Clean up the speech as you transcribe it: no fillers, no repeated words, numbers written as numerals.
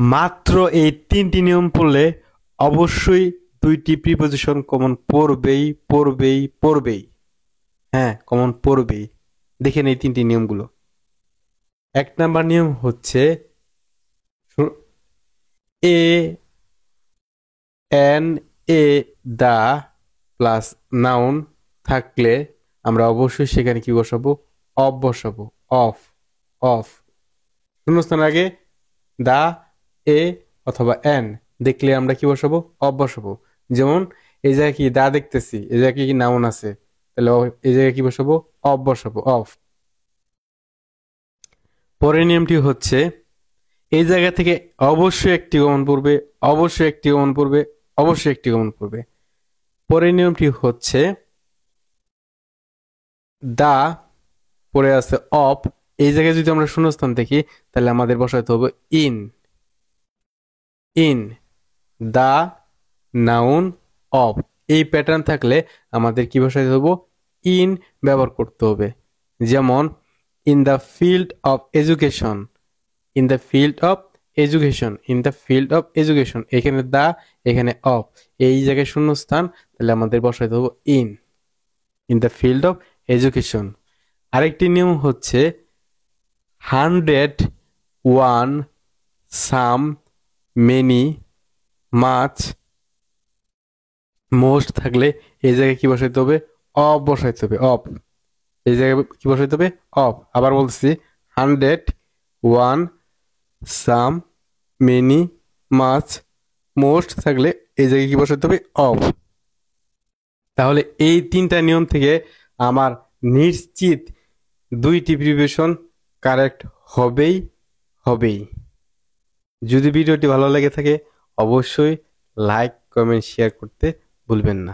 মাত্র এই তিনটি নিয়ম পড়লে অবশ্যই দুইটি প্রিপোজিশন কমন পড়বেই। হ্যাঁ, কমন পড়বেই। দেখেন এই তিনটি নিয়মগুলো। এক নাম্বার নিয়ম হচ্ছে a an a the plus noun থাকলে আমরা অবশ্যই সেখানে কি বসাবো? অফ বসাবো। অফ অফ শূন্যস্থানের আগে দা এ অথবা এন দেখলে আমরা কি বসাবো? অফ বসাবো। যেমন এই জায়গায় কি দা দেখতেছি, এই জায়গায় কি নাউন আছে, তাহলে এই জায়গায় কি বসাবো? অফ বসাবো। অফ। পরের নিয়মটি হচ্ছে এই জায়গা থেকে অবশ্যই একটি কমন পড়বে, অবশ্যই একটি কমন পড়বে, অবশ্যই একটি কমন পড়বে। পরের নিয়মটি হচ্ছে দা পরে আছে অফ, এই জায়গায় যদি আমরা শূন্যস্থান দেখি তাহলে আমাদের বসাতে হবে in. In the noun of, এই প্যাটার্ন থাকলে আমাদের কি বসাতে হবে? ইন ব্যবহার করতে হবে। যেমন in the field of education, in the field of education, in the field of education, এখানে দা, এখানে অফ, এই জায়গায় শূন্যস্থান, তাহলে আমাদের বসাতে হবে in. In the field of education. আরেকটি নিয়ম হচ্ছে 100, 1, সাম, মেনি, মাছ, মোস্ট থাকলে এই জায়গায় কি বসাইতে হবে? অফ বসাইতে হবে। অফ, এই জায়গায় কি বসাইতে হবে? অফ। আবার বলছি 100, 1, সাম, মেনি, মাছ, মোস্ট থাকলে এই জায়গায় কি বসাইতে হবে? অফ। তাহলে এই তিনটা নিয়ম থেকে আমার নিশ্চিত দুইটি প্রিপারেশন কারেক্ট হবেই। যদি ভিডিওটি ভালো লেগে থাকে অবশ্যই লাইক, কমেন্ট, শেয়ার করতে ভুলবেন না।